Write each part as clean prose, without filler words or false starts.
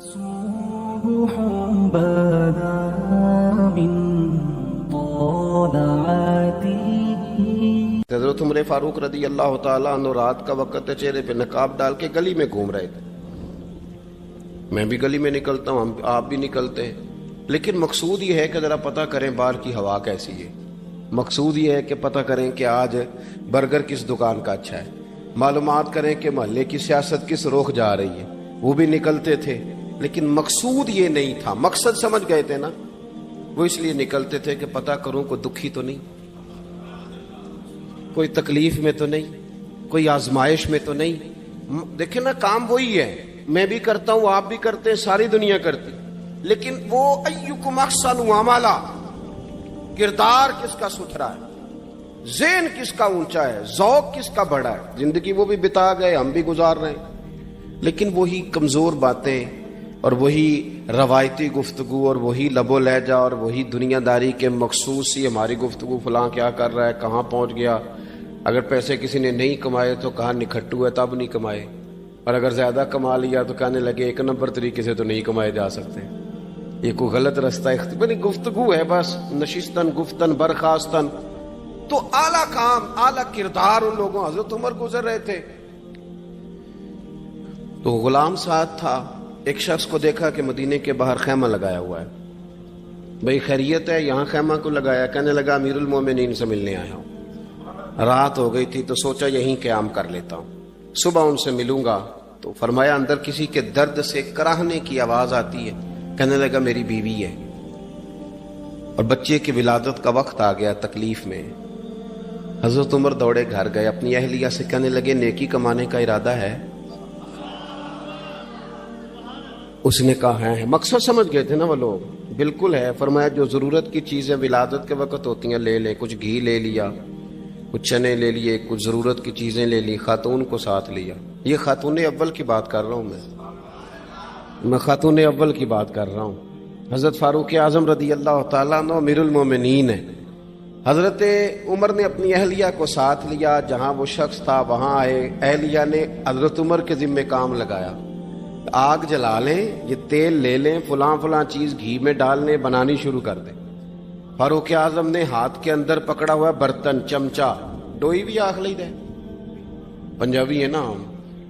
صبح بدا من طلعته. حضرت عمر فاروق رضی اللہ تعالیٰ عنہ رات کا وقت چہرے پہ نقاب ڈال کے گلی میں گھوم رہے تھے. میں بھی گلی میں نکلتا ہوں, آپ بھی نکلتے ہیں, لیکن مقصود یہ ہے کہ ذرا پتہ کریں باہر کی ہوا کیسی ہے. مقصود یہ ہے کہ پتہ کریں کہ آج برگر کس دکان کا اچھا ہے, معلومات کریں کہ محلے کی سیاست کس رخ جا رہی ہے. وہ بھی نکلتے تھے, لیکن مقصود یہ نہیں تھا. مقصد سمجھ گئے تھے نا, وہ اس لیے نکلتے تھے کہ پتہ کروں کوئی دکھی تو نہیں, کوئی تکلیف میں تو نہیں, کوئی آزمائش میں تو نہیں. دیکھیں نا, کام وہی ہے, میں بھی کرتا ہوں, آپ بھی کرتے ہیں, ساری دنیا کرتی, لیکن وہ ایکم احسن عملا, کردار کس کا ستھرا ہے, ذہن کس کا اونچا ہے, ذوق کس کا بڑا ہے. زندگی وہ بھی بتا گئے, ہم بھی گزار رہے ہیں, لیکن وہی کمزور باتیں اور وہی روایتی گفتگو اور وہی لب و لہجہ اور وہی دنیا داری کے مخصوص سی ہماری گفتگو. فلاں کیا کر رہا ہے, کہاں پہنچ گیا, اگر پیسے کسی نے نہیں کمائے تو کہاں نکھٹو ہے تب نہیں کمائے, اور اگر زیادہ کما لیا تو کہنے لگے ایک نمبر طریقے سے تو نہیں کمائے جا سکتے, یہ کوئی غلط رستہ اختیار. گفتگو ہے بس, نشستن گفتن برخاستن. تو اعلیٰ کام, اعلیٰ کردار ان لوگوں. حضرت عمر گزر رہے تھے تو غلام ساتھ تھا. ایک شخص کو دیکھا کہ مدینے کے باہر خیمہ لگایا ہوا ہے. بھئی خیریت ہے, یہاں خیمہ کو لگایا؟ کہنے لگا امیر المومنین سے ملنے آیا ہوں, رات ہو گئی تھی تو سوچا یہیں قیام کر لیتا ہوں, صبح ان سے ملوں گا. تو فرمایا اندر کسی کے درد سے کراہنے کی آواز آتی ہے. کہنے لگا میری بیوی ہے اور بچے کی ولادت کا وقت آ گیا, تکلیف میں. حضرت عمر دوڑے گھر گئے, اپنی اہلیہ سے کہنے لگے نیکی کمانے کا ارادہ ہے؟ اس نے کہا ہے. مقصد سمجھ گئے تھے نا وہ لوگ, بالکل ہے. فرمایا جو ضرورت کی چیزیں ولادت کے وقت ہوتی ہیں لے لے. کچھ گھی لے لیا, کچھ چنے لے لیے, کچھ ضرورت کی چیزیں لے لی, خاتون کو ساتھ لیا. یہ خاتون اول کی بات کر رہا ہوں, میں خاتون اول کی بات کر رہا ہوں. حضرت فاروق اعظم رضی اللہ تعالیٰ عنہ امیر المومنین ہے. حضرت عمر نے اپنی اہلیہ کو ساتھ لیا, جہاں وہ شخص تھا وہاں آئے. اہلیہ نے حضرت عمر کے ذمہ کام لگایا, آگ جلا لیں, یہ تیل لے لیں, فلاں فلاں چیز گھی میں ڈال لیں, بنانی شروع کر دیں. فاروق اعظم نے ہاتھ کے اندر پکڑا ہوا برتن, چمچہ, ڈوئی بھی آخ لی دے, پنجابی ہے نا ہم,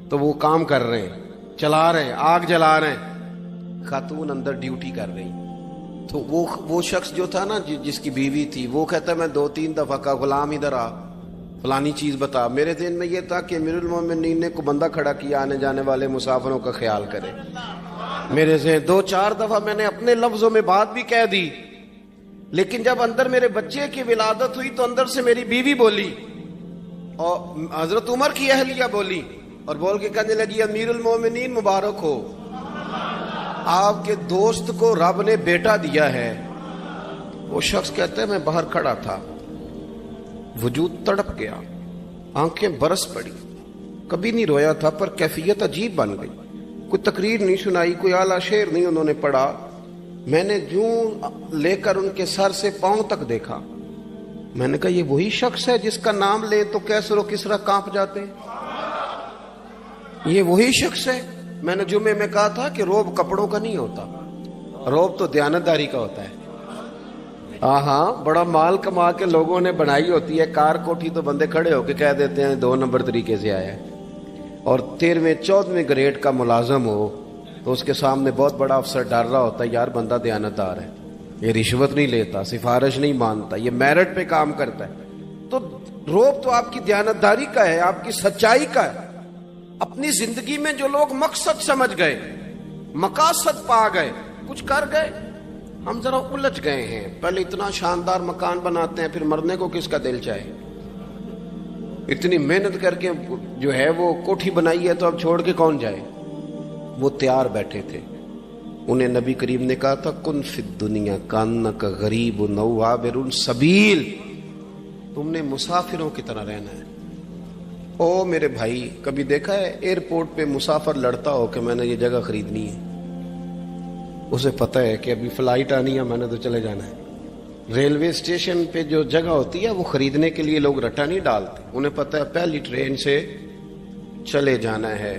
تو وہ کام کر رہے ہیں, چلا رہے ہیں, آگ جلا رہے ہیں. خاتون اندر ڈیوٹی کر رہی. تو وہ شخص جو تھا نا جس کی بیوی تھی, وہ کہتا ہے میں 2-3 دفعہ کا غلام ادھر آ, فلانی چیز بتا. میرے ذہن میں یہ تھا کہ امیر المومنین نے کو بندہ کھڑا کیا, آنے جانے والے مسافروں کا خیال کرے. میرے ذہن 2-4 دفعہ میں نے اپنے لفظوں میں بات بھی کہہ دی, لیکن جب اندر میرے بچے کی ولادت ہوئی تو اندر سے میری بیوی بولی اور حضرت عمر کی اہلیہ بولی, اور بول کے کہنے لگی امیر المومنین مبارک ہو, آپ کے دوست کو رب نے بیٹا دیا ہے. وہ شخص کہتا ہے میں باہر کھڑا تھا, وجود تڑپ گیا, آنکھیں برس پڑی. کبھی نہیں رویا تھا پر کیفیت عجیب بن گئی. کوئی تقریر نہیں سنائی, کوئی اعلیٰ شعر نہیں انہوں نے پڑھا. میں نے جوں لے کر ان کے سر سے پاؤں تک دیکھا. میں نے کہا یہ وہی شخص ہے جس کا نام لے تو کیسر و کسرا کانپ جاتے ہیں, یہ وہی شخص ہے. میں نے جمعے میں کہا تھا کہ روب کپڑوں کا نہیں ہوتا, روب تو دیانتداری کا ہوتا ہے. ہاں, بڑا مال کما کے لوگوں نے بنائی ہوتی ہے, کار کوٹھی تو بندے کھڑے ہو کے کہہ دیتے ہیں 2 نمبر طریقے سے آیا ہے. اور 13ویں-14ویں گریڈ کا ملازم ہو تو اس کے سامنے بہت بڑا افسر ڈر رہا ہوتا ہے, یار بندہ دیانتدار ہے, یہ رشوت نہیں لیتا, سفارش نہیں مانتا, یہ میرٹ پہ کام کرتا ہے. تو روب تو آپ کی دیانتداری کا ہے, آپ کی سچائی کا ہے. اپنی زندگی میں جو لوگ مقصد سمجھ گئے, مقاصد پا گئے, کچھ کر گئے, ہم ذرا الجھ گئے ہیں. پہلے اتنا شاندار مکان بناتے ہیں, پھر مرنے کو کس کا دل چاہے. اتنی محنت کر کے جو ہے وہ کوٹھی بنائی ہے تو اب چھوڑ کے کون جائے. وہ تیار بیٹھے تھے. انہیں نبی کریم نے کہا تھا کن فی الدنیا کانک غریب نو عابر السبیل, تم نے مسافروں کی طرح رہنا ہے. او میرے بھائی, کبھی دیکھا ہے ایئرپورٹ پہ مسافر لڑتا ہو کہ میں نے یہ جگہ خریدنی ہے؟ اسے پتہ ہے کہ ابھی فلائٹ آنی ہے, میں نے تو چلے جانا ہے. ریلوے اسٹیشن پہ جو جگہ ہوتی ہے وہ خریدنے کے لیے لوگ رٹا نہیں ڈالتے, انہیں پتہ ہے پہلی ٹرین سے چلے جانا ہے,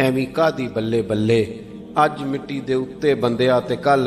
ਐਵੇਂ ਕਾਦੀ ਬੱਲੇ ਬੱਲੇ, ਅੱਜ ਮਿੱਟੀ ਦੇ ਉੱਤੇ ਬੰਦਿਆ ਤੇ ਕੱਲ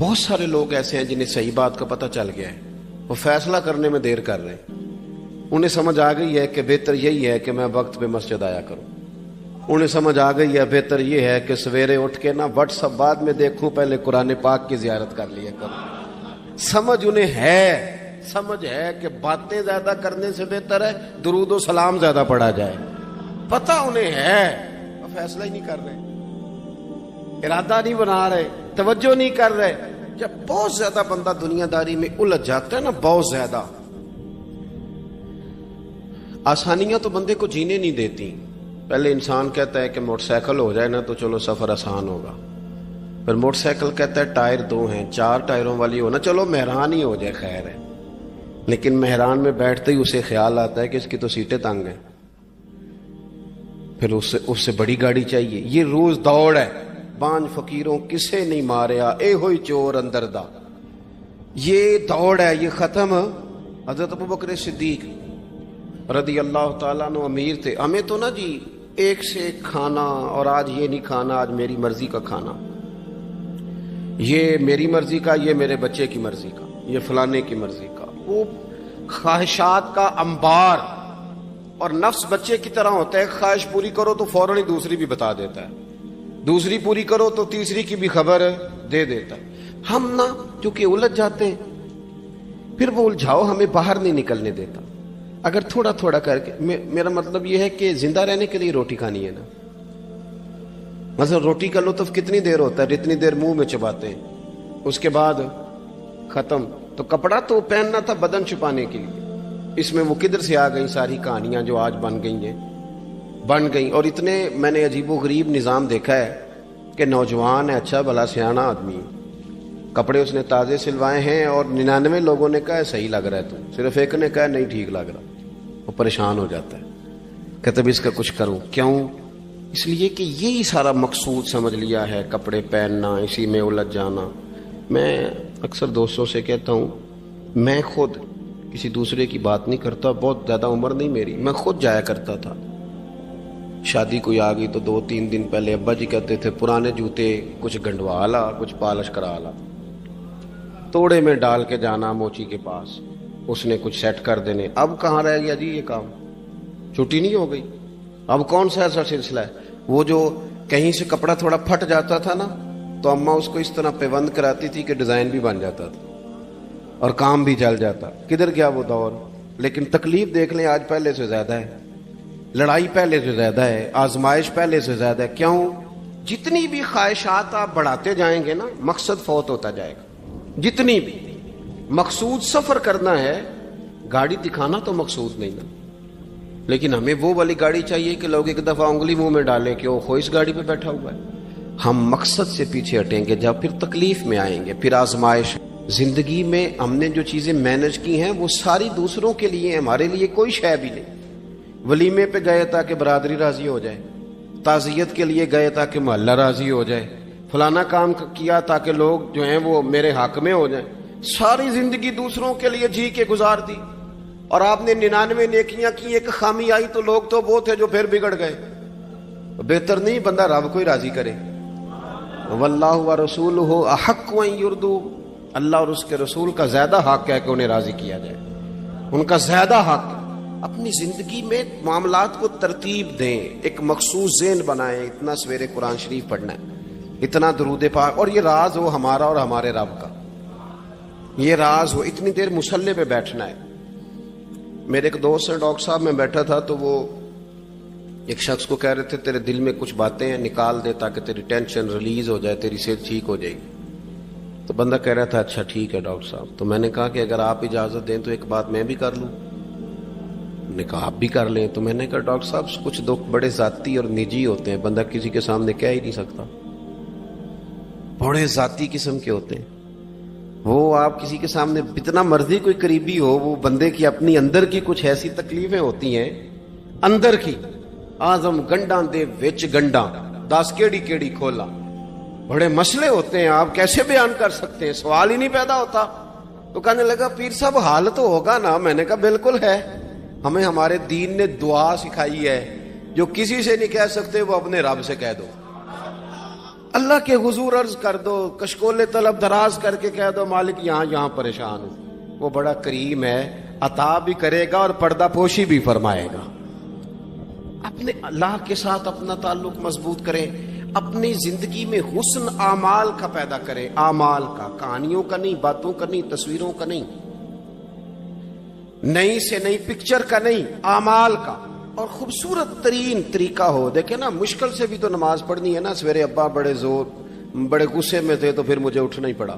بہت سارے لوگ ایسے ہیں جنہیں صحیح بات کا پتہ چل گیا ہے، وہ فیصلہ کرنے میں دیر کر رہے ہیں۔ انہیں سمجھ آ گئی ہے کہ بہتر یہی ہے کہ میں وقت پہ مسجد آیا کروں، انہیں سمجھ آ گئی ہے بہتر یہ ہے کہ سویرے اٹھ کے نہ واٹس ایپ بعد میں دیکھوں، پہلے قرآن پاک کی زیارت کر لیا کروں۔ سمجھ انہیں ہے، سمجھ ہے کہ باتیں زیادہ کرنے سے بہتر ہے درود و سلام زیادہ پڑھا جائے، پتہ انہیں ہے، وہ فیصلہ ہی نہیں کر رہے، ارادہ نہیں بنا رہے، توجہ نہیں کر رہے۔ جب بہت زیادہ بندہ دنیا داری میں الجھ جاتا ہے نا، بہت زیادہ، آسانیاں تو بندے کو جینے نہیں دیتی۔ پہلے انسان کہتا ہے کہ موٹر سائیکل ہو جائے نا تو چلو سفر آسان ہوگا، پھر موٹر سائیکل کہتا ہے ٹائر 2 ہیں، 4 ٹائروں والی ہونا، چلو مہران ہی ہو جائے خیر ہے، لیکن مہران میں بیٹھتے ہی اسے خیال آتا ہے کہ اس کی تو سیٹیں تنگ ہیں، پھر اس سے بڑی گاڑی چاہیے۔ یہ روز دوڑ ہے، بانج فقیروں کسے نہیں ماریا، اے ہوئی چور اندر دا، یہ دوڑ ہے، یہ ختم۔ حضرت ابوبکر صدیق رضی اللہ تعالیٰ عنہ امیر تھے، ہمیں تو نا جی ایک سے ایک کھانا، اور آج یہ نہیں کھانا، آج میری مرضی کا کھانا، یہ میری مرضی کا، یہ میرے بچے کی مرضی کا، یہ فلانے کی مرضی کا، وہ خواہشات کا انبار۔ اور نفس بچے کی طرح ہوتا ہے، خواہش پوری کرو تو فوراً ہی دوسری بھی بتا دیتا ہے، دوسری پوری کرو تو تیسری کی بھی خبر دے دیتا ہے۔ ہم نا کیونکہ الجھ جاتے ہیں، پھر وہ الجھاؤ ہمیں باہر نہیں نکلنے دیتا۔ اگر تھوڑا تھوڑا کر کے، میرا مطلب یہ ہے کہ زندہ رہنے کے لیے روٹی کھانی ہے نا، مثلا روٹی کا لطف کتنی دیر ہوتا ہے، جتنی دیر منہ میں چباتے ہیں، اس کے بعد ختم۔ تو کپڑا تو پہننا تھا بدن چھپانے کے لیے، اس میں وہ کدھر سے آ گئی ساری کہانیاں جو آج بن گئیں۔ اور اتنے میں نے عجیب و غریب نظام دیکھا ہے کہ نوجوان ہے، اچھا بھلا سیاںا آدمی، کپڑے اس نے تازے سلوائے ہیں، اور 99 لوگوں نے کہا ہے صحیح لگ رہا ہے، تو صرف ایک نے کہا نہیں ٹھیک لگ رہا، وہ پریشان ہو جاتا ہے، کہتے بھی اس کا کچھ کروں۔ کیوں؟ اس لیے کہ یہی سارا مقصود سمجھ لیا ہے، کپڑے پہننا، اسی میں الجھ جانا۔ میں اکثر دوستوں سے کہتا ہوں، میں خود کسی دوسرے کی بات نہیں کرتا، بہت زیادہ عمر نہیں میری، میں خود جایا کرتا تھا، شادی کوئی آ گئی تو 2-3 دن پہلے ابا جی کہتے تھے پرانے جوتے کچھ گنڈوا لا، کچھ پالش کرا لا، توڑے میں ڈال کے جانا موچی کے پاس، اس نے کچھ سیٹ کر دینے۔ اب کہاں رہ گیا جی یہ کام، چھٹی نہیں ہو گئی، اب کون سا ایسا سلسلہ ہے؟ وہ جو کہیں سے کپڑا تھوڑا پھٹ جاتا تھا نا، تو اماں اس کو اس طرح پیوند کراتی تھی کہ ڈیزائن بھی بن جاتا تھا اور کام بھی چل جاتا۔ کدھر گیا وہ دور؟ لیکن تکلیف دیکھ لیں آج پہلے سے زیادہ ہے، لڑائی پہلے سے زیادہ ہے، آزمائش پہلے سے زیادہ ہے۔ کیوں؟ جتنی بھی خواہشات آپ بڑھاتے جائیں گے نا، مقصد فوت ہوتا جائے گا۔ جتنی بھی مقصود سفر کرنا ہے، گاڑی دکھانا تو مقصود نہیں نا، لیکن ہمیں وہ والی گاڑی چاہیے کہ لوگ ایک دفعہ انگلی منہ میں ڈالیں کہ وہ اس گاڑی پہ بیٹھا ہوا ہے۔ ہم مقصد سے پیچھے ہٹیں گے جب پھر تکلیف میں آئیں گے، پھر آزمائش۔ زندگی میں ہم نے جو چیزیں مینج کی ہیں وہ ساری دوسروں کے لیے، ہمارے لیے کوئی شے بھی نہیں۔ ولیمے پہ گئے تاکہ برادری راضی ہو جائے، تعزیت کے لیے گئے تاکہ محلہ راضی ہو جائے، فلانا کام کیا تاکہ لوگ جو ہیں وہ میرے حق میں ہو جائیں۔ ساری زندگی دوسروں کے لیے جی کے گزار دی، اور آپ نے 99 نیکیاں کی، ایک خامی آئی تو لوگ تو وہ تھے جو پھر بگڑ گئے۔ بہتر نہیں بندہ رب کو ہی راضی کرے؟ واللہ ورسولہ احق ان یرضوہ، اللہ اور اس کے رسول کا زیادہ حق ہے کہ انہیں راضی کیا جائے، ان کا زیادہ حق۔ اپنی زندگی میں معاملات کو ترتیب دیں، ایک مخصوص ذہن بنائیں، اتنا سویرے قرآن شریف پڑھنا ہے، اتنا درود پاک، اور یہ راز ہو ہمارا اور ہمارے رب کا، یہ راز ہو، اتنی دیر مصلی پہ بیٹھنا ہے۔ میرے ایک دوست ہیں ڈاکٹر صاحب، میں بیٹھا تھا تو وہ ایک شخص کو کہہ رہے تھے تیرے دل میں کچھ باتیں ہیں، نکال دے تاکہ تیری ٹینشن ریلیز ہو جائے، تیری صحت ٹھیک ہو جائے گی۔ تو بندہ کہہ رہا تھا اچھا ٹھیک ہے ڈاکٹر صاحب۔ تو میں نے کہا کہ اگر آپ اجازت دیں تو ایک بات میں بھی کر لوں؟ نے کہا آپ بھی کر لیں۔ تو میں نے کہا ڈاکٹر صاحب کچھ دکھ بڑے ذاتی اور نجی ہوتے ہیں، بندہ کسی کے سامنے کہہ ہی نہیں سکتا، بڑے ذاتی قسم کے ہوتے ہیں وہ، آپ کسی کے سامنے جتنا مرضی کوئی قریبی ہو، وہ بندے کی اپنی اندر کی کچھ ایسی تکلیفیں ہوتی ہیں اندر کی، آزم گنڈاں دے وچ گنڈاں دس کیڑی کیڑی کھولا، بڑے مسئلے ہوتے ہیں، آپ کیسے بیان کر سکتے ہیں، سوال ہی نہیں پیدا ہوتا۔ تو کہنے لگا پیر صاحب حال تو ہوگا نا؟ میں نے کہا بالکل ہے، ہمیں ہمارے دین نے دعا سکھائی ہے، جو کسی سے نہیں کہہ سکتے وہ اپنے رب سے کہہ دو۔ اللہ کے حضور عرض کر دو، کشکول طلب دراز کر کے کہہ دو مالک یہاں پریشان ہوں، وہ بڑا کریم ہے، عطا بھی کرے گا اور پردہ پوشی بھی فرمائے گا۔ اپنے اللہ کے ساتھ اپنا تعلق مضبوط کریں، اپنی زندگی میں حسن اعمال کا پیدا کریں، اعمال کا، کہانیوں کا نہیں، باتوں کا نہیں، تصویروں کا نہیں، نئی سے نئی پکچر کا نہیں، اعمال کا، اور خوبصورت ترین طریقہ ہو۔ دیکھیں نا، مشکل سے بھی تو نماز پڑھنی ہے نا، سویرے ابا بڑے غصے میں تھے تو پھر مجھے اٹھنا ہی پڑا،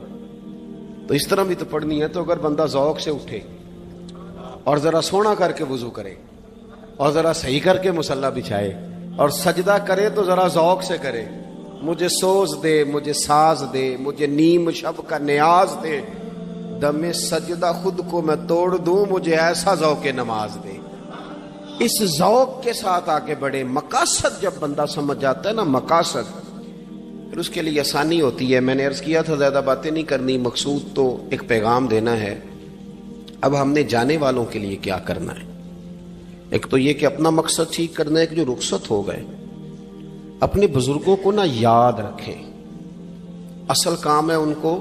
تو اس طرح بھی تو پڑھنی ہے۔ تو اگر بندہ ذوق سے اٹھے اور ذرا سونا کر کے وضو کرے اور ذرا صحیح کر کے مصلی بچھائے اور سجدہ کرے تو ذرا ذوق سے کرے، مجھے سوز دے، مجھے ساز دے، مجھے نیم شب کا نیاز دے، دم سجدہ خود کو میں توڑ دوں، مجھے ایسا ذوق نماز دے۔ اس ذوق کے ساتھ آگے بڑھے۔ مقاصد جب بندہ سمجھ جاتا ہے نا، مقاصد، پھر اس کے لیے آسانی ہوتی ہے۔ میں نے عرض کیا تھا زیادہ باتیں نہیں کرنی، مقصود تو ایک پیغام دینا ہے۔ اب ہم نے جانے والوں کے لیے کیا کرنا ہے؟ ایک تو یہ کہ اپنا مقصد ٹھیک کرنا ہے کہ جو رخصت ہو گئے اپنے بزرگوں کو نہ یاد رکھیں، اصل کام ہے ان کو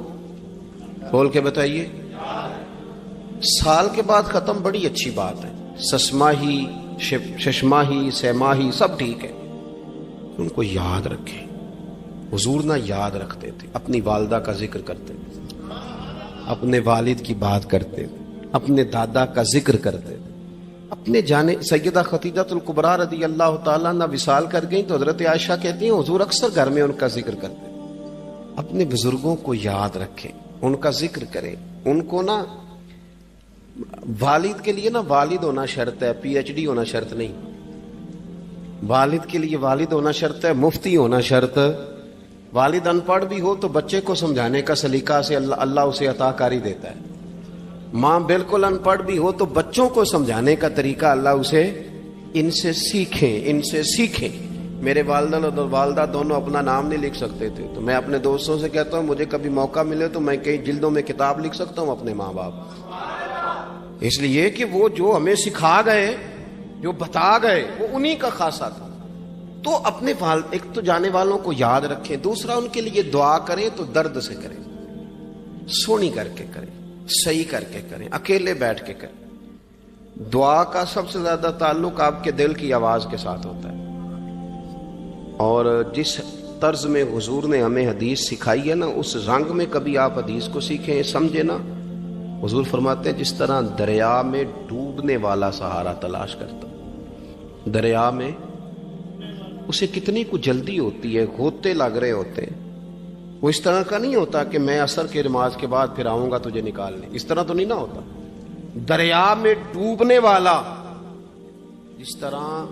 بول کے بتائیے۔ سال کے بعد ختم، بڑی اچھی بات ہے، سسماہی ششماہی سیماہی سب ٹھیک ہے، ان کو یاد رکھیں۔ حضور نہ یاد رکھتے تھے، اپنی والدہ کا ذکر کرتے تھے، اپنے والد کی بات کرتے تھے، اپنے دادا کا ذکر کرتے تھے، اپنے جانے سیدہ خدیجہ الکبریٰ رضی اللہ تعالیٰ عنہ وصال کر گئیں تو حضرت عائشہ کہتی ہیں حضور اکثر گھر میں ان کا ذکر کرتے ہیں۔ اپنے بزرگوں کو یاد رکھیں، ان کا ذکر کریں، ان کو نا، والد کے لیے نا والد ہونا شرط ہے، پی ایچ ڈی ہونا شرط نہیں۔ والد کے لیے والد ہونا شرط ہے، مفتی ہونا شرط۔ والد ان پڑھ بھی ہو تو بچے کو سمجھانے کا سلیقہ سے اللہ اسے عطا کاری دیتا ہے۔ ماں بالکل ان پڑھ بھی ہو تو بچوں کو سمجھانے کا طریقہ اللہ اسے ان سے سیکھیں۔ میرے والدہ اور والدہ دونوں اپنا نام نہیں لکھ سکتے تھے، تو میں اپنے دوستوں سے کہتا ہوں مجھے کبھی موقع ملے تو میں کئی جلدوں میں کتاب لکھ سکتا ہوں اپنے ماں باپ، اس لیے کہ وہ جو ہمیں سکھا گئے، جو بتا گئے، وہ انہی کا خاصہ تھا۔ تو اپنے ایک تو جانے والوں کو یاد رکھیں، دوسرا ان کے لیے دعا کریں تو درد سے کریں، سونی کر کے کریں، صحیح کر کے کریں، اکیلے بیٹھ کے کریں۔ دعا کا سب سے زیادہ تعلق آپ کے دل کی آواز کے ساتھ ہوتا ہے، اور جس طرز میں حضور نے ہمیں حدیث سکھائی ہے نا، اس رنگ میں کبھی آپ حدیث کو سیکھیں، سمجھیں نا۔ حضور فرماتے ہیں جس طرح دریا میں ڈوبنے والا سہارا تلاش کرتا، دریا میں اسے کتنی کو جلدی ہوتی ہے، غوطے لگ رہے ہوتے ہیں، وہ اس طرح کا نہیں ہوتا کہ میں عصر کی نماز کے بعد پھر آؤں گا تجھے نکالنے، اس طرح تو نہیں نہ ہوتا۔ دریا میں ڈوبنے والا جس طرح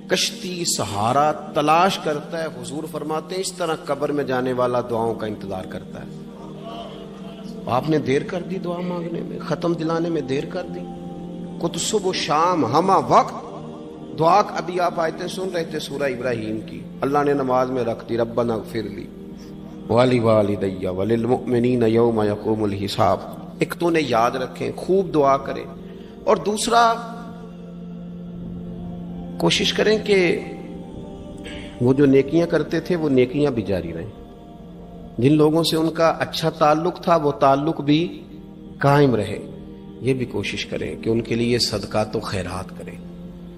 کشتی سہارا تلاش کرتا ہے، حضور فرماتے ہیں اس طرح قبر میں جانے والا دعاؤں کا انتظار کرتا ہے۔ آپ نے دیر کر دی دعا مانگنے میں، ختم دلانے میں دیر کر دی، کت صبح و شام ہمہ وقت دعا۔ ابھی آپ آیتیں سن رہے تھے سورہ ابراہیم کی، اللہ نے نماز میں رکھ دی، ربنا اغفر لی ولی وللمؤمنین یوم یقوم الحساب۔ ایک تو نے یاد رکھیں، خوب دعا کریں، اور دوسرا کوشش کریں کہ وہ جو نیکیاں کرتے تھے وہ نیکیاں بھی جاری رہیں، جن لوگوں سے ان کا اچھا تعلق تھا وہ تعلق بھی قائم رہے۔ یہ بھی کوشش کریں کہ ان کے لیے صدقات و خیرات کریں،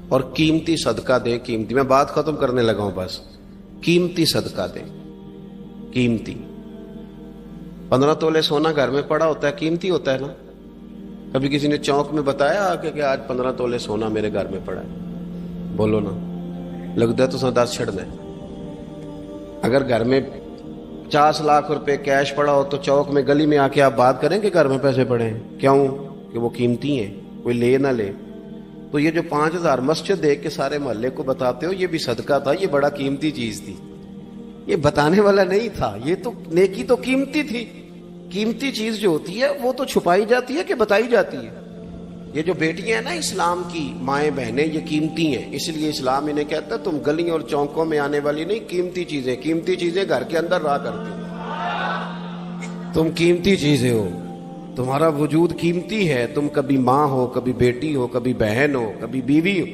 اور قیمتی صدقہ دیں۔ قیمتی، میں بات ختم کرنے لگا ہوں، بس قیمتی صدقہ دیں، قیمتی۔ 15 تولے سونا گھر میں پڑا ہوتا ہے، قیمتی ہوتا ہے نا۔ کبھی کسی نے چوک میں بتایا کہ آج 15 تولے سونا میرے گھر میں پڑا ہے؟ بولو نا، لگتا ہے تو 10 چھڑنا ہے۔ اگر گھر میں 50 لاکھ روپے کیش پڑا ہو تو چوک میں گلی میں آ کے آپ بات کریں کہ گھر میں پیسے پڑے ہیں، کیوں؟ کہ وہ قیمتی ہیں، کوئی لے نہ لے۔ تو یہ جو 5000 مسجد دیکھ کے سارے محلے کو بتاتے ہو یہ بھی صدقہ تھا، یہ بڑا قیمتی چیز تھی، یہ بتانے والا نہیں تھا، یہ تو نیکی تو قیمتی تھی۔ قیمتی چیز جو ہوتی ہے وہ تو چھپائی جاتی ہے کہ بتائی جاتی ہے۔ یہ جو بیٹیاں ہیں نا اسلام کی، مائیں بہنیں، یہ قیمتی ہیں، اس لیے اسلام انہیں کہتا ہے تم گلیوں اور چوکوں میں آنے والی نہیں، قیمتی چیزیں گھر کے اندر رہا کرتی ہو، تم قیمتی چیزیں ہو، تمہارا وجود قیمتی ہے، تم کبھی ماں ہو، کبھی بیٹی ہو، کبھی بہن ہو، کبھی بیوی ہو،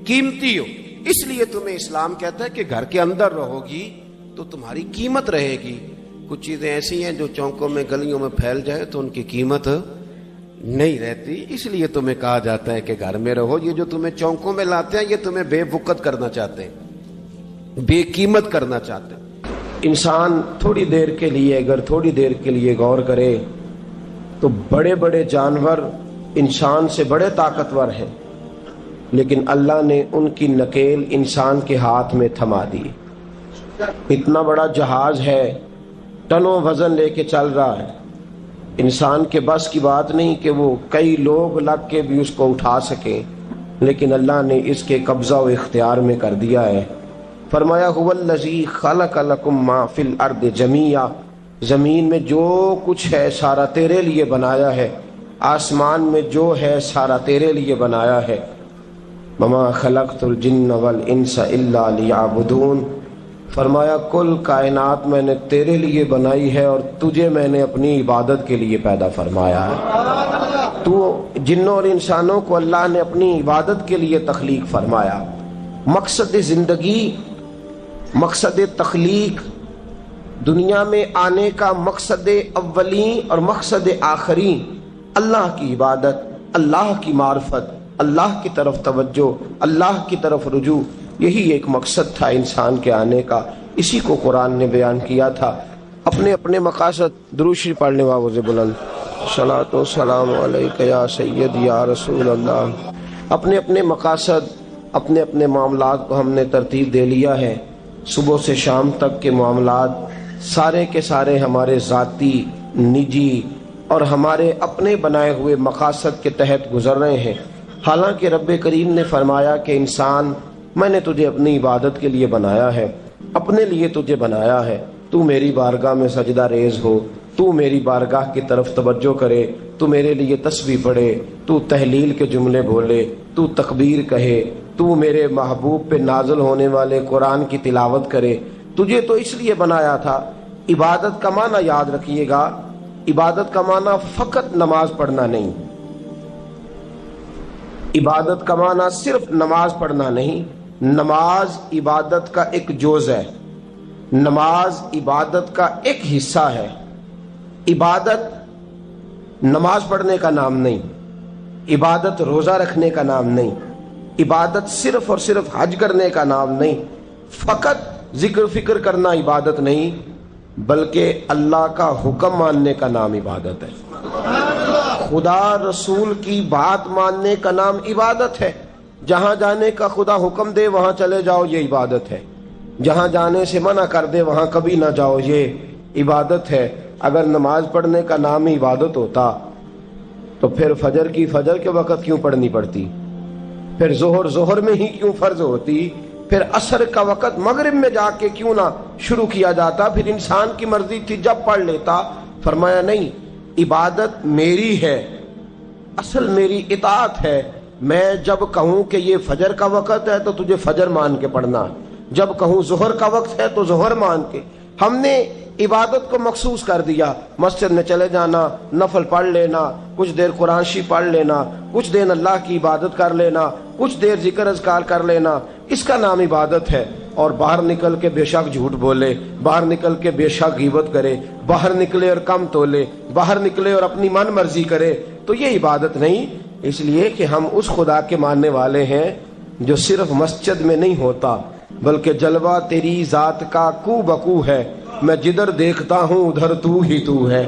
قیمتی ہو، اس لیے تمہیں اسلام کہتا ہے کہ گھر کے اندر رہو گی تو تمہاری قیمت رہے گی. کچھ چیزیں ایسی ہیں جو چوکوں میں گلیوں میں پھیل جائے تو ان کی قیمت نہیں رہتی. اس لیے تمہیں کہا جاتا ہے کہ گھر میں رہو. یہ جو تمہیں چوکوں میں لاتے ہیں یہ تمہیں بے وقت کرنا چاہتے ہیں, بے قیمت کرنا چاہتے ہیں. انسان تھوڑی دیر کے لیے, اگر تھوڑی دیر کے لیے غور کرے تو بڑے بڑے جانور انسان سے بڑے طاقتور ہیں, لیکن اللہ نے ان کی نکیل انسان کے ہاتھ میں تھما دی. اتنا بڑا جہاز ہے, ٹنوں وزن لے کے چل رہا ہے, انسان کے بس کی بات نہیں کہ وہ کئی لوگ لگ کے بھی اس کو اٹھا سکیں, لیکن اللہ نے اس کے قبضہ و اختیار میں کر دیا ہے. فرمایا هو الذی خلق لکم ما فی الارض جمیعا, زمین میں جو کچھ ہے سارا تیرے لیے بنایا ہے, آسمان میں جو ہے سارا تیرے لیے بنایا ہے. وما خلقت الجن والانس الا لیعبدون, فرمایا کل کائنات میں نے تیرے لیے بنائی ہے اور تجھے میں نے اپنی عبادت کے لیے پیدا فرمایا ہے. تو جنوں اور انسانوں کو اللہ نے اپنی عبادت کے لیے تخلیق فرمایا. مقصد زندگی, مقصد تخلیق, دنیا میں آنے کا مقصد اولی اور مقصد آخری اللہ کی عبادت, اللہ کی معرفت, اللہ کی طرف توجہ, اللہ کی طرف رجوع, یہی ایک مقصد تھا انسان کے آنے کا. اسی کو قرآن نے بیان کیا تھا. اپنے اپنے مقاصد, درود شریف پڑھنے والوں سے بلند صلاۃ و سلام علیک یا سید یا رسول اللہ. اپنے اپنے مقاصد, اپنے اپنے معاملات کو ہم نے ترتیب دے لیا ہے. صبح سے شام تک کے معاملات سارے کے سارے ہمارے ذاتی, نجی اور ہمارے اپنے بنائے ہوئے مقاصد کے تحت گزر رہے ہیں. حالانکہ رب کریم نے فرمایا کہ انسان میں نے تجھے اپنی عبادت کے لیے بنایا ہے, اپنے لیے تجھے بنایا ہے. تو میری بارگاہ میں سجدہ ریز ہو, تو میری بارگاہ کی طرف توجہ کرے, تو میرے لیے تسبیح پڑھے, تو تحلیل کے جملے بولے, تو تکبیر کہے, تو میرے محبوب پہ نازل ہونے والے قرآن کی تلاوت کرے. تجھے تو اس لیے بنایا تھا. عبادت کا معنی یاد رکھیے گا, عبادت کا معنی فقط نماز پڑھنا نہیں, عبادت کا معنی صرف نماز پڑھنا نہیں. نماز عبادت کا ایک جز ہے, نماز عبادت کا ایک حصہ ہے. عبادت نماز پڑھنے کا نام نہیں, عبادت روزہ رکھنے کا نام نہیں, عبادت صرف اور صرف حج کرنے کا نام نہیں, فقط ذکر فکر کرنا عبادت نہیں, بلکہ اللہ کا حکم ماننے کا نام عبادت ہے. خدا رسول کی بات ماننے کا نام عبادت ہے. جہاں جانے کا خدا حکم دے وہاں چلے جاؤ, یہ عبادت ہے. جہاں جانے سے منع کر دے وہاں کبھی نہ جاؤ, یہ عبادت ہے. اگر نماز پڑھنے کا نام ہی عبادت ہوتا تو پھر فجر کی فجر کے وقت کیوں پڑھنی پڑتی, پھر ظہر میں ہی کیوں فرض ہوتی, پھر عصر کا وقت مغرب میں جا کے کیوں نہ شروع کیا جاتا, پھر انسان کی مرضی تھی جب پڑھ لیتا. فرمایا نہیں, عبادت میری ہے, اصل میری اطاعت ہے. میں جب کہوں کہ یہ فجر کا وقت ہے تو تجھے فجر مان کے پڑھنا, جب کہوں ظہر کا وقت ہے تو ظہر مان کے. ہم نے عبادت کو مخصوص کر دیا. مسجد میں چلے جانا, نفل پڑھ لینا, کچھ دیر قرآن شریف پڑھ لینا, کچھ دیر اللہ کی عبادت کر لینا, کچھ دیر ذکر اذکار کر لینا, اس کا نام عبادت ہے. اور باہر نکل کے بے شک جھوٹ بولے, باہر نکل کے بے شک غیبت کرے, باہر نکلے اور کم تولے, باہر نکلے اور اپنی من مرضی کرے, تو یہ عبادت نہیں. اس لیے کہ ہم اس خدا کے ماننے والے ہیں جو صرف مسجد میں نہیں ہوتا بلکہ جلوہ تیری ذات کا کو بکو ہے. میں جدھر دیکھتا ہوں ادھر تو ہی تو ہے.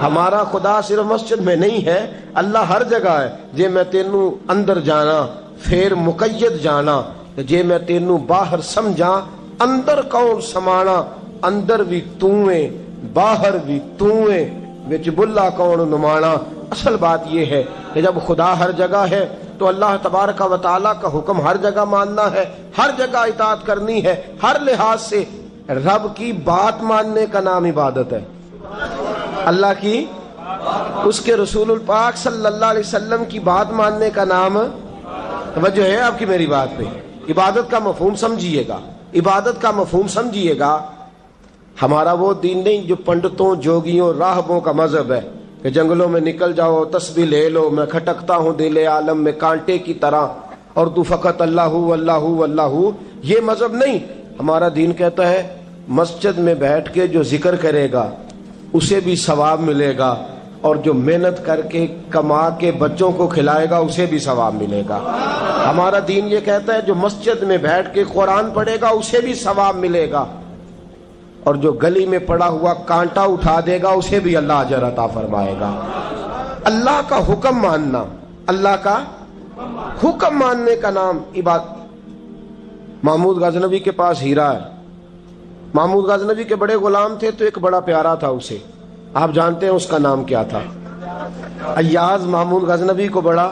ہمارا خدا صرف مسجد میں نہیں ہے, اللہ ہر جگہ ہے. جے میں تینوں اندر جانا پھر مقید جانا, جے میں تینوں باہر سمجھا اندر کون سمانا. اندر بھی تویں باہر بھی تویں وچ بلا کون نمانا. اصل بات یہ ہے کہ جب خدا ہر جگہ ہے تو اللہ تبارک و تعالیٰ کا حکم ہر جگہ ماننا ہے, ہر جگہ اطاعت کرنی ہے, ہر لحاظ سے. رب کی بات ماننے کا نام عبادت ہے. اللہ کی, اس کے رسول الپاک صلی اللہ علیہ وسلم کی بات ماننے کا نام, توجہ ہے آپ کی میری بات پہ, عبادت کا مفہوم سمجھیے گا, عبادت کا مفہوم سمجھیے گا. ہمارا وہ دین نہیں جو پنڈتوں جوگیوں راہبوں کا مذہب ہے کہ جنگلوں میں نکل جاؤ تسبیح لے لو, میں کھٹکتا ہوں دل عالم میں کانٹے کی طرح اور تو فقط اللہ اللہ اللہ. یہ مذہب نہیں. ہمارا دین کہتا ہے مسجد میں بیٹھ کے جو ذکر کرے گا اسے بھی ثواب ملے گا، اور جو محنت کر کے کما کے بچوں کو کھلائے گا اسے بھی ثواب ملے گا۔ ہمارا دین یہ کہتا ہے جو مسجد میں بیٹھ کے قرآن پڑھے گا اسے بھی ثواب ملے گا، اور جو گلی میں پڑا ہوا کانٹا اٹھا دے گا اسے بھی اللہ اجر عطا فرمائے گا۔ اللہ کا حکم ماننا، اللہ کا حکم ماننے کا نام عبادت۔ محمود غزنوی کے پاس ہیرا ہے، محمود غزنوی کے بڑے غلام تھے تو ایک بڑا پیارا تھا اسے، آپ جانتے ہیں اس کا نام کیا تھا؟ ایاز محمود غزنوی کو بڑا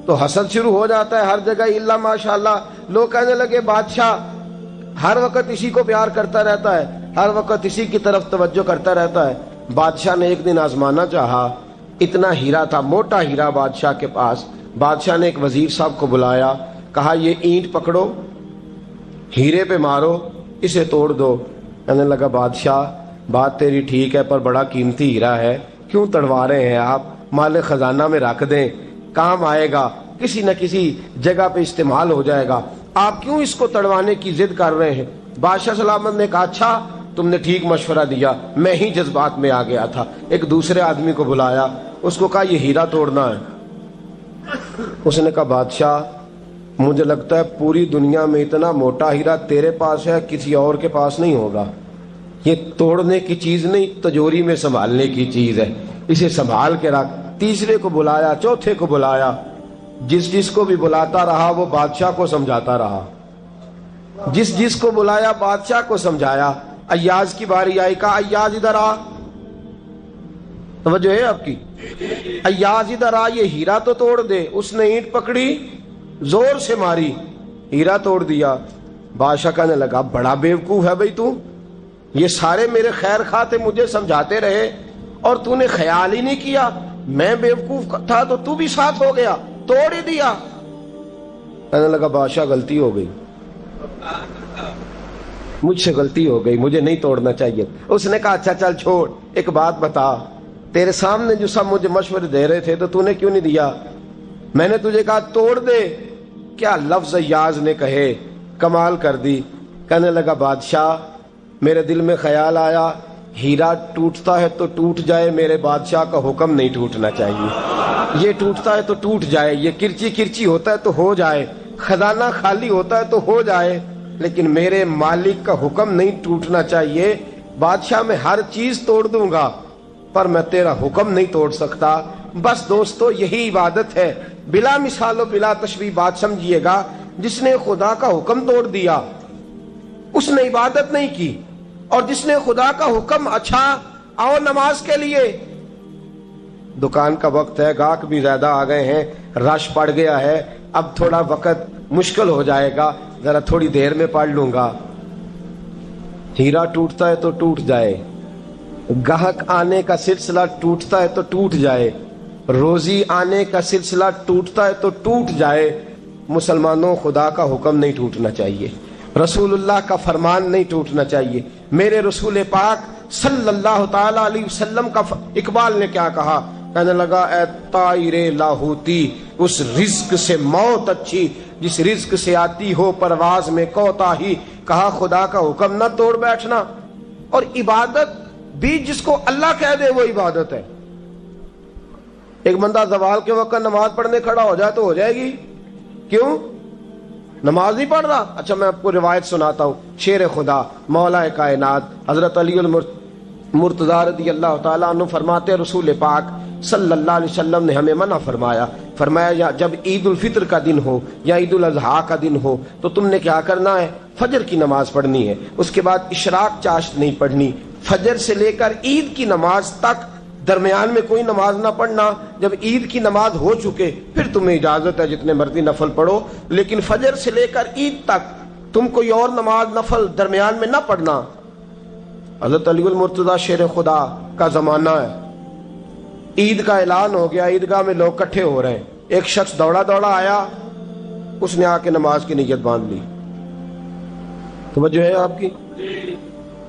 تو حسد شروع ہو جاتا ہے ہر جگہ، الا ماشاءاللہ لوگ کہنے لگے بادشاہ ہر وقت اسی کو پیار کرتا رہتا ہے، ہر وقت اسی کی طرف توجہ کرتا رہتا ہے۔ بادشاہ نے ایک دن آزمانا چاہا، اتنا ہیرا تھا، موٹا ہیرا بادشاہ کے پاس۔ بادشاہ نے ایک وزیر صاحب کو بلایا، کہا یہ اینٹ پکڑو، ہیرے پہ مارو، اسے توڑ دو۔ کہنے لگا بادشاہ بات تیری ٹھیک ہے پر بڑا قیمتی ہیرا ہے، کیوں تڑوا رہے ہیں آپ؟ مال خزانہ میں رکھ دیں، کام آئے گا، کسی نہ کسی جگہ پہ استعمال ہو جائے گا، آپ کیوں اس کو تڑوانے کی ضد کر رہے ہیں؟ بادشاہ سلامت نے کہا اچھا تم نے ٹھیک مشورہ دیا، میں ہی جذبات میں آ گیا تھا۔ ایک دوسرے آدمی کو بلایا، اس کو کہا یہ ہیرا توڑنا ہے۔ اس نے کہا بادشاہ مجھے لگتا ہے پوری دنیا میں اتنا موٹا ہیرا تیرے پاس ہے، کسی اور کے پاس نہیں ہوگا، یہ توڑنے کی چیز نہیں تجوری میں سنبھالنے کی چیز ہے، اسے سنبھال کے رکھ۔ تیسرے کو بلایا، چوتھے کو بلایا، جس کو بھی بلاتا رہا وہ بادشاہ کو سمجھاتا رہا، جس کو بلایا بادشاہ کو سمجھایا۔ ایاز کی باری آئی، کہا ایاز ادھر آ، توجہ ہے آپ کی؟ ایاز ادھر آ، یہ ہیرا تو توڑ دے۔ اس نے اینٹ پکڑی، زور سے ماری، ہیرا توڑ دیا۔ بادشاہ کہنے لگا بڑا بیوقوف ہے بھائی تو، یہ سارے میرے خیر خواہ تھے، مجھے سمجھاتے رہے اور تو نے خیال ہی نہیں کیا، میں بیوقوف تھا تو بھی ساتھ ہو گیا، توڑ ہی دیا۔ کہنے لگا بادشاہ غلطی ہو گئی، مجھ سے غلطی ہو گئی، مجھے نہیں توڑنا چاہیے۔ اس نے کہا اچھا چل چھوڑ، ایک بات بتا، تیرے سامنے جو سب مجھے مشورے دے رہے تھے تو نے کیوں نہیں دیا؟ میں نے تجھے کہا توڑ دے، کیا لفظ ایاز نے کہے، کمال کر دی۔ کہنے لگا بادشاہ میرے دل میں خیال آیا ہیرا ٹوٹتا ہے تو ٹوٹ جائے، میرے بادشاہ کا حکم نہیں ٹوٹنا چاہیے، یہ ٹوٹتا ہے تو ٹوٹ جائے، یہ کرچی کرچی ہوتا ہے تو ہو جائے، خزانہ خالی ہوتا ہے تو ہو جائے، لیکن میرے مالک کا حکم نہیں ٹوٹنا چاہیے۔ بادشاہ میں ہر چیز توڑ دوں گا پر میں تیرا حکم نہیں توڑ سکتا۔ بس دوستو یہی عبادت ہے، بلا مثال و بلا تشبیہ بات سمجھیے گا۔ جس نے خدا کا حکم توڑ دیا اس نے عبادت نہیں کی، اور جس نے خدا کا حکم اچھا آؤ نماز کے لیے، دکان کا وقت ہے، گاہک بھی زیادہ آ گئے ہیں، رش پڑ گیا ہے، اب تھوڑا وقت مشکل ہو جائے گا، ذرا تھوڑی دیر میں پڑھ لوں گا۔ ہیرا ٹوٹتا ہے تو ٹوٹ جائے، گاہک آنے کا سلسلہ ٹوٹتا ہے تو ٹوٹ جائے، روزی آنے کا سلسلہ ٹوٹتا ہے تو ٹوٹ جائے، مسلمانوں خدا کا حکم نہیں ٹوٹنا چاہیے، رسول اللہ کا فرمان نہیں ٹوٹنا چاہیے۔ میرے رسول پاک صلی اللہ تعالی علیہ وسلم کا اقبال نے کیا کہا؟ کہنے لگا اے طائر لاہوتی، اس رزق سے موت اچھی جس رزق سے آتی ہو پرواز میں کوتاہی۔ کہا خدا کا حکم نہ توڑ بیٹھنا، اور عبادت بھی جس کو اللہ کہہ دے وہ عبادت ہے۔ ایک بندہ زوال کے وقت نماز پڑھنے کھڑا ہو جائے تو ہو جائے گی، کیوں؟ نماز نہیں پڑھ رہا؟ اچھا میں آپ کو روایت سناتا ہوں، شیر خدا مولا کائنات حضرت علی المرتضی رضی اللہ تعالیٰ عنہ فرماتے رسول پاک صلی اللہ علیہ وسلم نے ہمیں منع فرمایا جب عید الفطر کا دن ہو یا عید الاضحیٰ کا دن ہو تو تم نے کیا کرنا ہے؟ فجر کی نماز پڑھنی ہے، اس کے بعد اشراق چاشت نہیں پڑھنی، فجر سے لے کر عید کی نماز تک درمیان میں کوئی نماز نہ پڑھنا۔ جب عید کی نماز ہو چکے پھر تمہیں اجازت ہے جتنے مرضی نفل پڑھو، لیکن فجر سے لے کر عید تک تم کوئی اور نماز نفل درمیان میں نہ پڑھنا۔ حضرت علی المرتضی شیر خدا کا زمانہ ہے، عید کا اعلان ہو گیا، عیدگاہ میں لوگ کٹھے ہو رہے ہیں، ایک شخص دوڑا آیا، اس نے آ کے نماز کی نیت باندھ لی۔ توجہ ہے آپ کی؟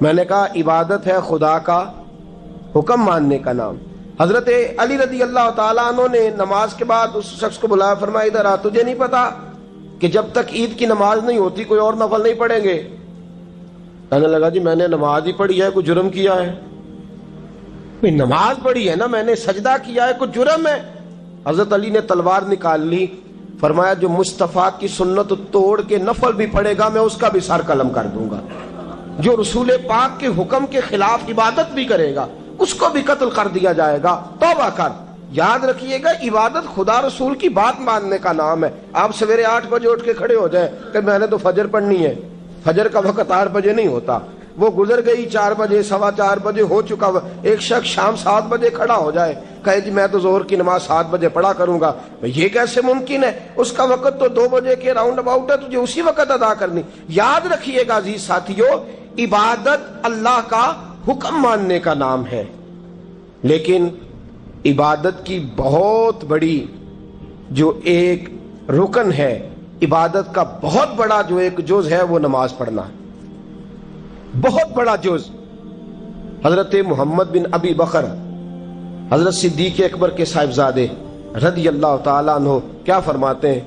میں نے کہا عبادت ہے خدا کا حکم ماننے کا نام۔ حضرت علی رضی اللہ تعالیٰ عنہ نے نماز کے بعد اس شخص کو بلایا، فرمایا ادھر آ، تجھے نہیں پتا کہ جب تک عید کی نماز نہیں ہوتی کوئی اور نفل نہیں پڑھیں گے؟ کہنے لگا جی میں نے نماز ہی پڑھی ہے، کوئی جرم کیا ہے؟ نماز پڑھی ہے نا، میں نے سجدہ کیا ہے، کوئی جرم ہے؟ حضرت علی نے تلوار نکال لی، فرمایا جو مصطفیٰ کی سنت توڑ کے نفل بھی پڑھے گا میں اس کا بھی سر قلم کر دوں گا، جو رسول پاک کے حکم کے خلاف عبادت بھی کرے گا اس کو بھی قتل کر دیا جائے گا۔ توبہ کر۔ یاد رکھیے گا، عبادت خدا رسول کی بات ماننے کا نام ہے۔ آپ سویرے 8 بجے اٹھ کے کھڑے ہو جائیں کہ میں نے تو فجر پڑھنی ہے، فجر کا وقت 8 بجے نہیں ہوتا، وہ گزر گئی 4 بجے، 4:15 بجے ہو چکا۔ ایک شخص شام 7 بجے کھڑا ہو جائے، کہے جی میں تو ظہر کی نماز 7 بجے پڑھا کروں گا، یہ کیسے ممکن ہے؟ اس کا وقت تو 2 بجے کے راؤنڈ اباؤٹ ہے، تجھے اسی وقت ادا کرنی۔ یاد رکھیے گا عزیز ساتھیو، عبادت اللہ کا حکم ماننے کا نام ہے، لیکن عبادت کی بہت بڑی جو ایک رکن ہے، عبادت کا بہت بڑا جو ایک جز ہے وہ نماز پڑھنا، بہت بڑا جز۔ حضرت محمد بن ابی بکر حضرت صدیق اکبر کے صاحبزادے رضی اللہ تعالیٰ عنہ کیا فرماتے ہیں؟